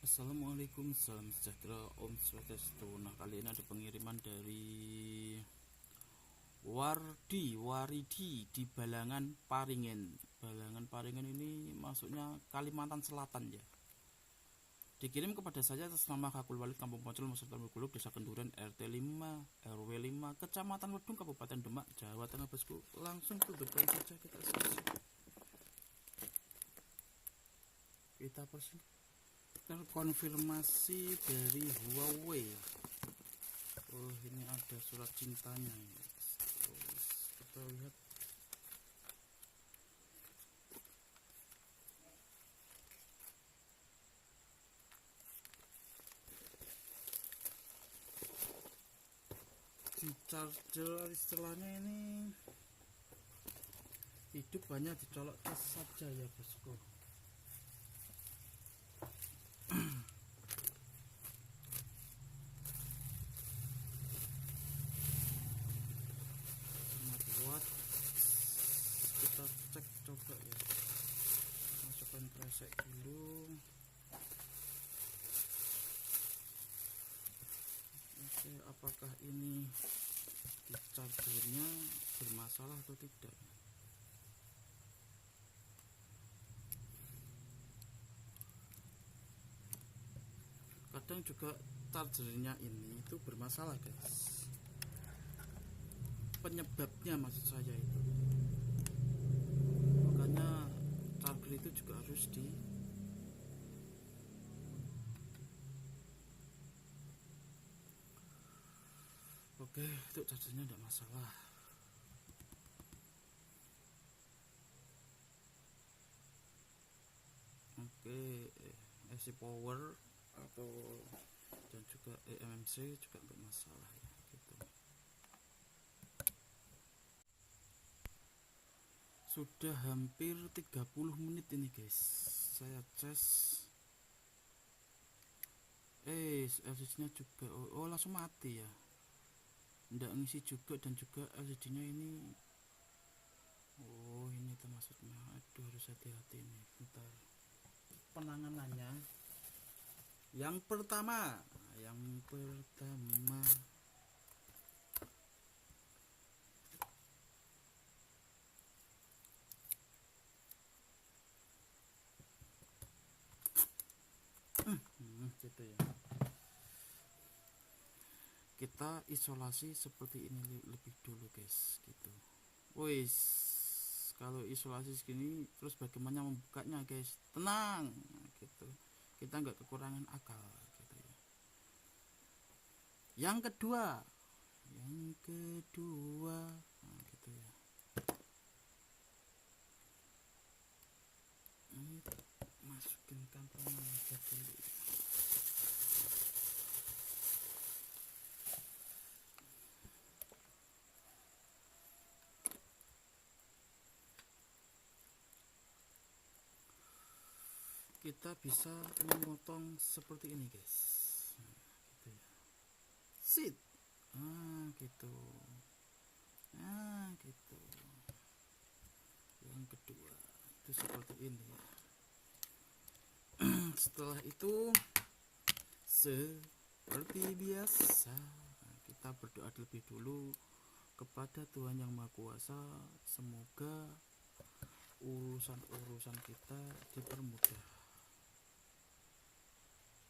Assalamualaikum, salam sejahtera, Om Swastiastu. Nah, kali ini ada pengiriman dari Waridi di Balangan Paringen. Balangan Paringen ini masuknya Kalimantan Selatan ya. Dikirim kepada saya atas nama Kakul Walid, Kampung Poncol, Masyarakat Guluk, Desa Kenduren, RT 5, RW 5, Kecamatan Wedung, Kabupaten Demak, Jawa Tengah, bosku. Langsung ke depan saja kita terkonfirmasi dari Huawei. Oh, ini ada surat cintanya ini. Terus kita lihat. Di charger istilahnya ini hidup hanya dicolok cas saja ya bosku. Kita cek coba ya, masukkan kresek dulu. Oke, apakah ini di chargernya bermasalah atau tidak? Kadang juga chargernya ini itu bermasalah guys, penyebabnya maksud saya itu. Makanya charger itu juga harus Oke, untuk chargernya tidak masalah. Oke, AC power atau dan juga EMMC juga nggak masalah ya gitu. Sudah hampir 30 menit ini guys saya cas. LCD nya juga langsung mati ya, nggak ngisi juga. Dan juga LCD nya ini ini termasuknya. Aduh, harus hati-hati nih. Bentar, penanganannya yang pertama gitu ya, kita isolasi seperti ini lebih dulu guys gitu. Wis, kalau isolasi segini terus bagaimana membukanya guys? Tenang gitu, kita nggak kekurangan akal gitu ya. Yang kedua nah, gitu ya. Ini masukin kantong aja dulu. Kita bisa memotong seperti ini guys, gitu ya. Sit, gitu, gitu. Yang kedua itu seperti ini ya. Setelah itu seperti biasa kita berdoa terlebih dulu kepada Tuhan Yang Maha Kuasa, semoga urusan-urusan kita dipermudah.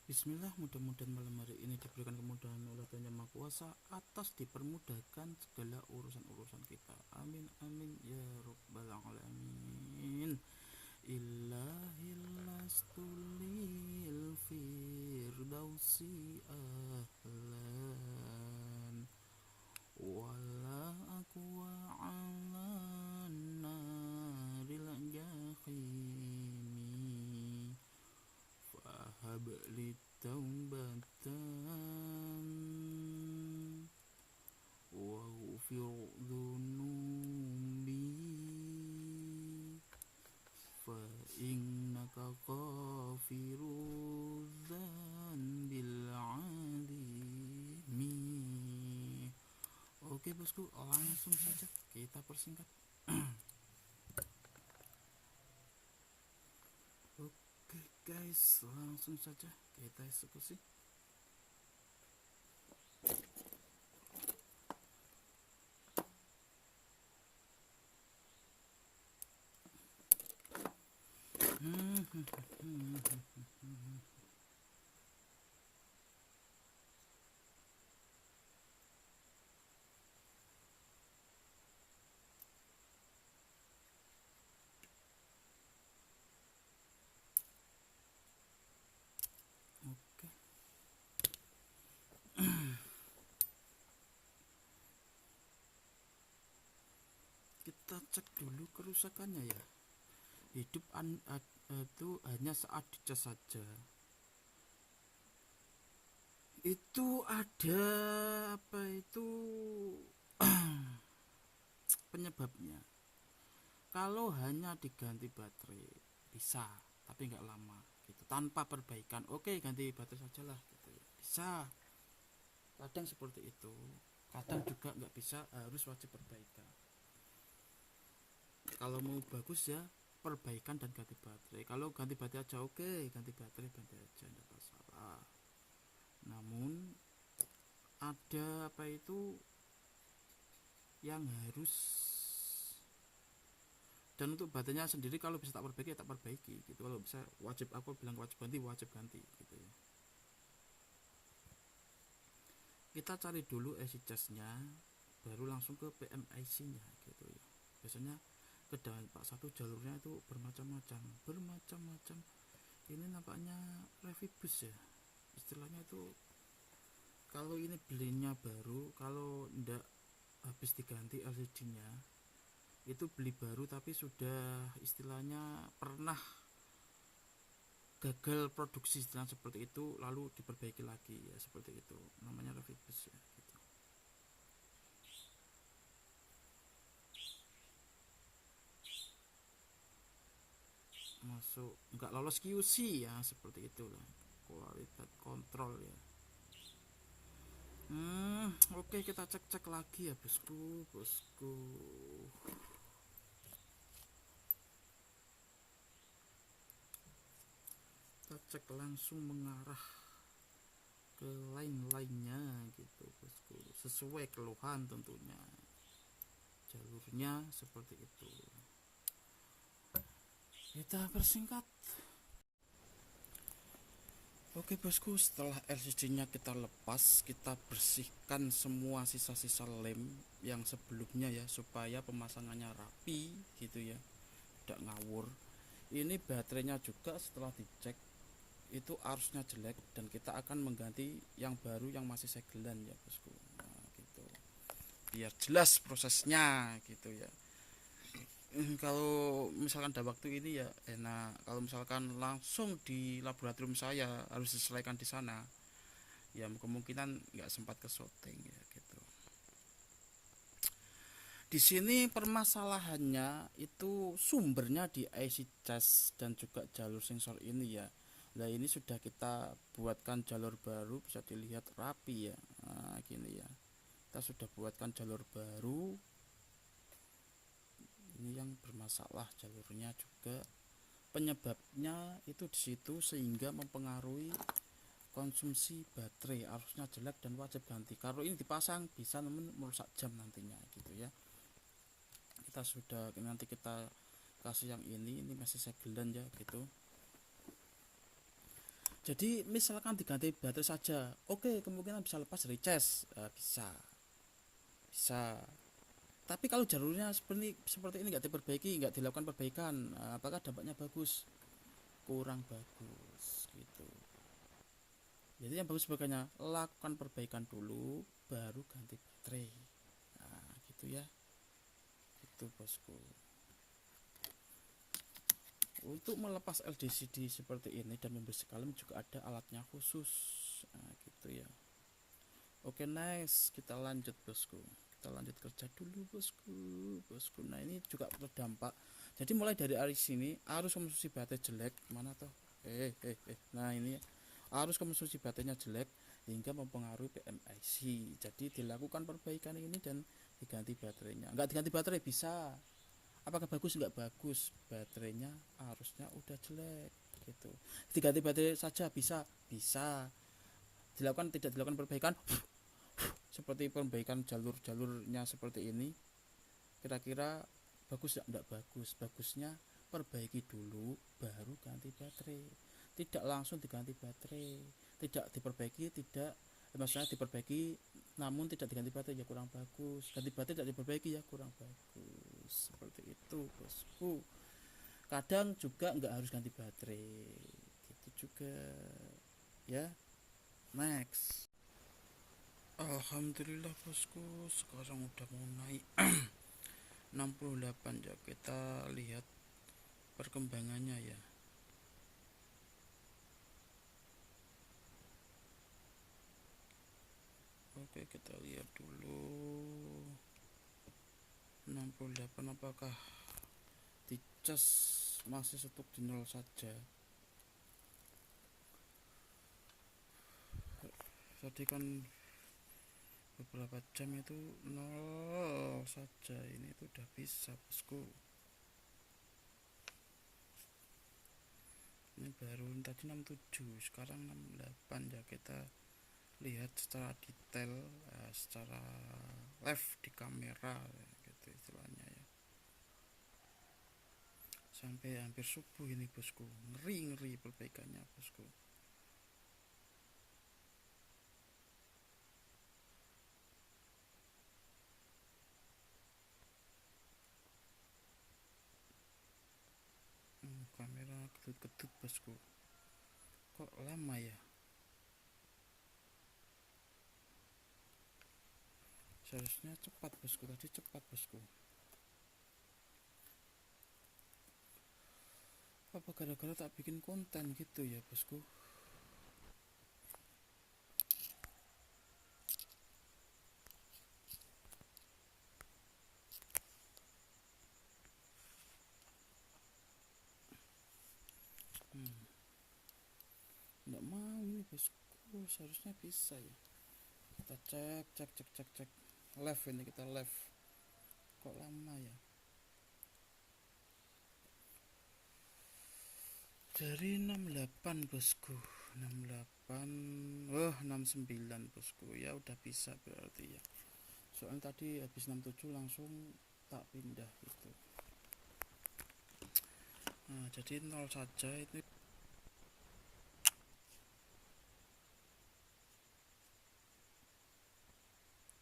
Bismillah, mudah-mudahan malam hari ini diberikan kemudahan oleh Tuhan Yang Maha Kuasa atas dipermudahkan segala urusan-urusan kita. Amin amin ya rabbal alamin. Illahillastulil firdausi ahlan wala aqwa ala naril jahimi fahab li taubatan wa ghufir dhunubi fa innaka ghafirudz dzambil alimi. Oke bosku, langsung saja kita persingkat. Oke guys, langsung saja kita eksekusi. Oke. Kita cek dulu kerusakannya ya. Hidup itu hanya saat dicas saja. Itu ada apa itu penyebabnya. Kalau hanya diganti baterai bisa, tapi nggak lama gitu. Tanpa perbaikan, oke ganti baterai saja lah gitu ya. Bisa. Kadang seperti itu. Kadang juga nggak bisa, harus wajib perbaikan. Kalau mau bagus ya perbaikan dan ganti baterai. Kalau ganti baterai aja oke, ganti baterai aja enggak masalah. Namun ada apa itu yang harus, dan untuk baterainya sendiri kalau bisa tak perbaiki ya tak perbaiki gitu. Kalau bisa wajib, aku bilang wajib ganti gitu ya. Kita cari dulu IC charge-nya, baru langsung ke PMIC nya gitu ya. Biasanya ke dampak satu jalurnya itu bermacam-macam. Ini nampaknya Revibus ya istilahnya itu. Kalau ini belinya baru, kalau ndak habis diganti LCD nya itu beli baru tapi sudah istilahnya pernah gagal produksi istilah seperti itu, lalu diperbaiki lagi ya, seperti itu namanya Revibus ya gitu. Masuk nggak lolos QC ya, seperti itulah, kualitas kontrol ya. Oke, kita cek lagi ya bosku. Kita cek langsung mengarah ke lain-lainnya gitu bosku, sesuai keluhan tentunya. Jalurnya seperti itu. Kita persingkat. Oke bosku, setelah LCD nya kita lepas, kita bersihkan semua sisa-sisa lem yang sebelumnya ya, supaya pemasangannya rapi gitu ya, tidak ngawur. Ini baterainya juga setelah dicek itu arusnya jelek, dan kita akan mengganti yang baru yang masih segelan ya bosku. Nah, gitu. Biar jelas prosesnya gitu ya. Kalau misalkan ada waktu ini ya enak. Kalau misalkan langsung di laboratorium saya harus diselesaikan di sana, ya kemungkinan nggak sempat ke syuting ya gitu. Di sini permasalahannya itu sumbernya di IC charge dan juga jalur sensor ini ya. Nah ini sudah kita buatkan jalur baru, bisa dilihat rapi ya. Nah gini ya, kita sudah buatkan jalur baru. Ini yang bermasalah jalurnya juga, penyebabnya itu di situ sehingga mempengaruhi konsumsi baterai, arusnya jelek dan wajib ganti. Kalau ini dipasang bisa namun merusak jam nantinya gitu ya. Kita sudah, nanti kita kasih yang ini masih segelan ya gitu. Jadi misalkan diganti baterai saja, oke kemungkinan bisa lepas dari cas, bisa. Tapi kalau jalurnya seperti ini nggak diperbaiki, nggak dilakukan perbaikan, apakah dampaknya bagus? Kurang bagus gitu. Jadi yang bagus sebagainya, lakukan perbaikan dulu, baru ganti baterai. Nah gitu ya, itu bosku. Untuk melepas LCD seperti ini dan membersihkan lem juga ada alatnya khusus. Nah gitu ya. Oke nice, kita lanjut bosku. Kita lanjut kerja dulu bosku. Nah ini juga berdampak. Jadi mulai dari arus sini, arus konsumsi baterai jelek mana toh? Nah ini arus konsumsi baterainya jelek hingga mempengaruhi PMIC. Jadi dilakukan perbaikan ini dan diganti baterainya. Enggak diganti baterai bisa. Apakah bagus? Enggak bagus. Baterainya arusnya udah jelek. gitu. Diganti baterai saja bisa dilakukan, tidak dilakukan perbaikan seperti perbaikan jalurnya seperti ini, kira-kira bagus enggak bagus. Bagusnya perbaiki dulu baru ganti baterai, tidak langsung diganti baterai. Tidak diperbaiki, tidak maksudnya diperbaiki namun tidak diganti baterai, ya kurang bagus. Ganti baterai tidak diperbaiki, ya kurang bagus. Seperti itu bosku. Kadang juga nggak harus ganti baterai gitu juga ya. Next. Alhamdulillah bosku, sekarang udah mau naik 68 ya. Kita lihat perkembangannya ya. Oke, kita lihat dulu 68 apakah dicas masih stuck di 0 saja. Tadi kan beberapa jam itu 0 saja, ini tuh udah bisa bosku. Ini baru tadi 67, sekarang 68 ya. Kita lihat secara detail, secara live di kamera gitu istilahnya ya. Sampai hampir subuh ini bosku, ngeri perbaikannya bosku. Kamera kedut-kedut bosku, kok lama ya. Seharusnya cepat bosku, tadi cepat bosku. Apa gara-gara tak bikin konten gitu ya bosku. Nggak mau ini bosku, seharusnya bisa ya. Kita cek live, ini kita live, kok lama ya. Dari 68 bosku, 68, 69 bosku, ya udah bisa berarti ya. Soalnya tadi habis 67 langsung tak pindah gitu. Nah, jadi 0 saja itu.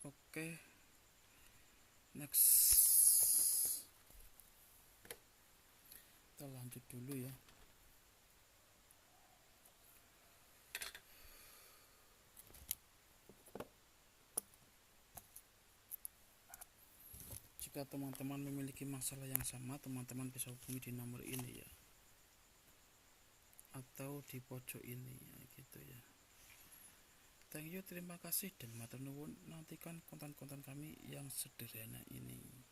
Oke, next. Kita lanjut dulu ya. Jika teman-teman memiliki masalah yang sama, teman-teman bisa hubungi di nomor ini ya, atau di pojok ini ya, gitu ya. Thank you, terima kasih dan matur nuwun, nantikan konten-konten kami yang sederhana ini.